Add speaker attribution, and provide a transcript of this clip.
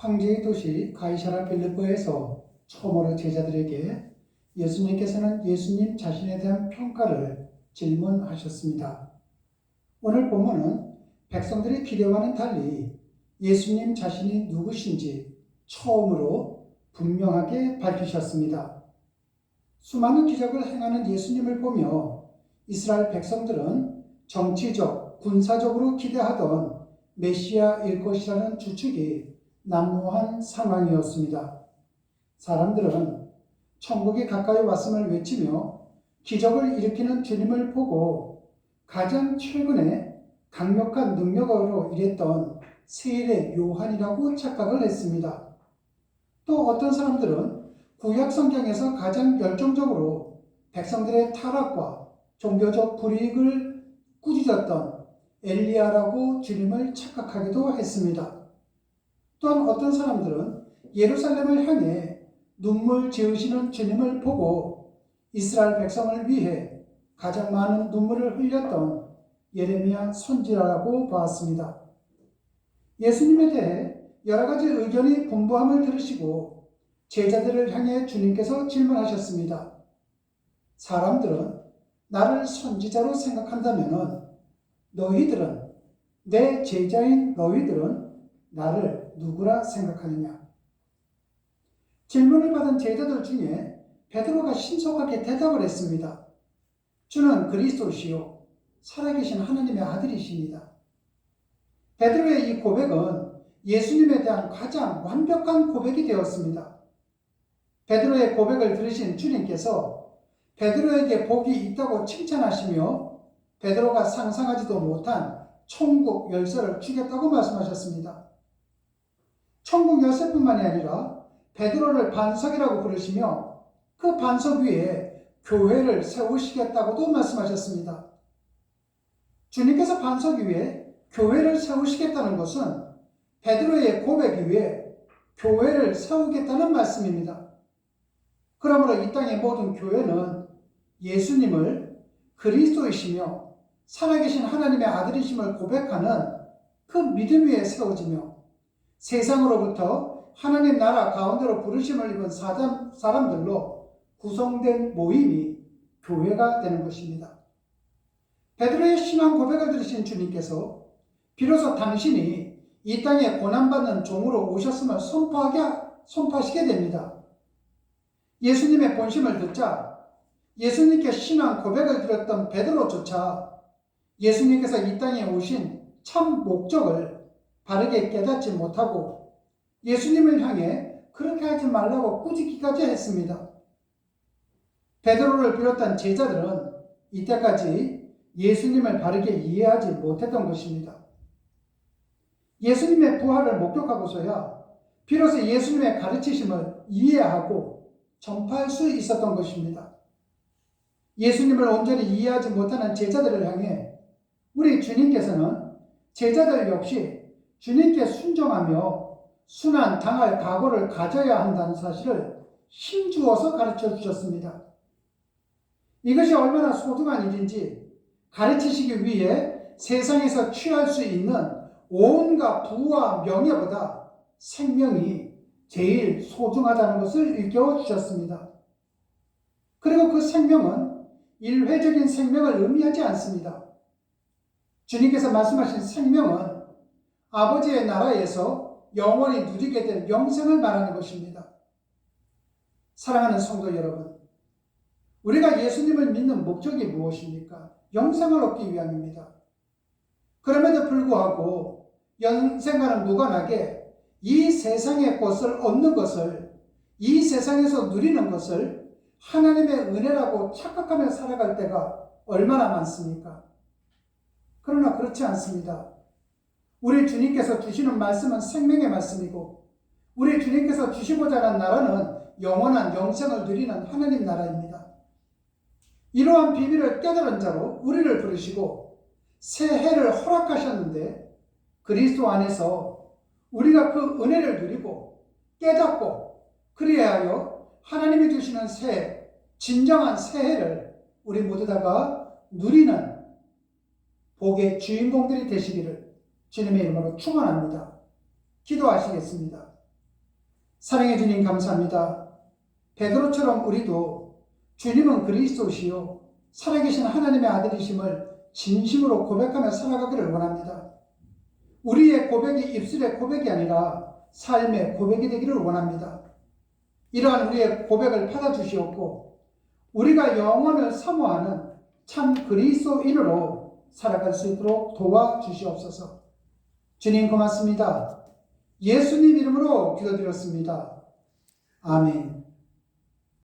Speaker 1: 황제의 도시 가이사라 빌립보에서 처음으로 제자들에게 예수님께서는 예수님 자신에 대한 평가를 질문하셨습니다. 오늘 본문은 백성들의 기대와는 달리 예수님 자신이 누구신지 처음으로 분명하게 밝히셨습니다. 수많은 기적을 행하는 예수님을 보며 이스라엘 백성들은 정치적, 군사적으로 기대하던 메시아일 것이라는 추측이 난무한 상황이었습니다. 사람들은 천국이 가까이 왔음을 외치며 기적을 일으키는 주님을 보고 가장 최근에 강력한 능력으로 일했던 세례 요한이라고 착각을 했습니다. 또 어떤 사람들은 구약 성경에서 가장 열정적으로 백성들의 타락과 종교적 불이익을 꾸짖었던 엘리야라고 주님을 착각하기도 했습니다. 또한 어떤 사람들은 예루살렘을 향해 눈물 지으시는 주님을 보고 이스라엘 백성을 위해 가장 많은 눈물을 흘렸던 예레미야 선지자라고 보았습니다. 예수님에 대해 여러 가지 의견이 분분함을 들으시고 제자들을 향해 주님께서 질문하셨습니다. 사람들은 나를 선지자로 생각한다면 너희들은, 내 제자인 너희들은 나를 누구라 생각하느냐? 질문을 받은 제자들 중에 베드로가 신속하게 대답을 했습니다. 주는 그리스도시요 살아계신 하나님의 아들이십니다. 베드로의 이 고백은 예수님에 대한 가장 완벽한 고백이 되었습니다. 베드로의 고백을 들으신 주님께서 베드로에게 복이 있다고 칭찬하시며 베드로가 상상하지도 못한 천국 열쇠를 주겠다고 말씀하셨습니다. 천국 열쇠뿐만이 아니라 베드로를 반석이라고 부르시며 그 반석 위에 교회를 세우시겠다고도 말씀하셨습니다. 주님께서 반석 위에 교회를 세우시겠다는 것은 베드로의 고백 위에 교회를 세우겠다는 말씀입니다. 그러므로 이 땅의 모든 교회는 예수님을 그리스도이시며 살아계신 하나님의 아들이심을 고백하는 그 믿음 위에 세워지며 세상으로부터 하나님 나라 가운데로 부르심을 입은 사람들로 구성된 모임이 교회가 되는 것입니다. 베드로의 신앙 고백을 들으신 주님께서 비로소 당신이 이 땅에 고난받는 종으로 오셨음을 선포하시게 됩니다. 예수님의 본심을 듣자 예수님께 신앙 고백을 드렸던 베드로조차 예수님께서 이 땅에 오신 참 목적을 바르게 깨닫지 못하고 예수님을 향해 그렇게 하지 말라고 꾸짖기까지 했습니다. 베드로를 비롯한 제자들은 이때까지 예수님을 바르게 이해하지 못했던 것입니다. 예수님의 부활을 목격하고서야 비로소 예수님의 가르치심을 이해하고 전파할 수 있었던 것입니다. 예수님을 온전히 이해하지 못하는 제자들을 향해 우리 주님께서는 제자들 역시 주님께 순종하며 순환 당할 각오를 가져야 한다는 사실을 힘주어서 가르쳐 주셨습니다. 이것이 얼마나 소중한 일인지 가르치시기 위해 세상에서 취할 수 있는 온갖 부와 명예보다 생명이 제일 소중하다는 것을 일깨워 주셨습니다. 그리고 그 생명은 일회적인 생명을 의미하지 않습니다. 주님께서 말씀하신 생명은 아버지의 나라에서 영원히 누리게 될 영생을 말하는 것입니다. 사랑하는 성도 여러분, 우리가 예수님을 믿는 목적이 무엇입니까? 영생을 얻기 위함입니다. 그럼에도 불구하고 영생과는 무관하게 이 세상의 것을 얻는 것을, 이 세상에서 누리는 것을 하나님의 은혜라고 착각하며 살아갈 때가 얼마나 많습니까? 그러나 그렇지 않습니다. 우리 주님께서 주시는 말씀은 생명의 말씀이고 우리 주님께서 주시고자 하는 나라는 영원한 영생을 누리는 하나님 나라입니다. 이러한 비밀을 깨달은 자로 우리를 부르시고 새 해를 허락하셨는데 그리스도 안에서 우리가 그 은혜를 누리고 깨닫고 그리하여 하여 하나님이 주시는 새, 진정한 새해를 우리 모두 다가 누리는 복의 주인공들이 되시기를 주님의 이름으로 축원합니다. 기도하시겠습니다. 사랑해 주님 감사합니다. 베드로처럼 우리도 주님은 그리스도시요 살아계신 하나님의 아들이심을 진심으로 고백하며 살아가기를 원합니다. 우리의 고백이 입술의 고백이 아니라 삶의 고백이 되기를 원합니다. 이러한 우리의 고백을 받아주시옵고 우리가 영원을 사모하는 참 그리스도인으로 살아갈 수 있도록 도와주시옵소서. 주님 고맙습니다. 예수님 이름으로 기도드렸습니다. 아멘.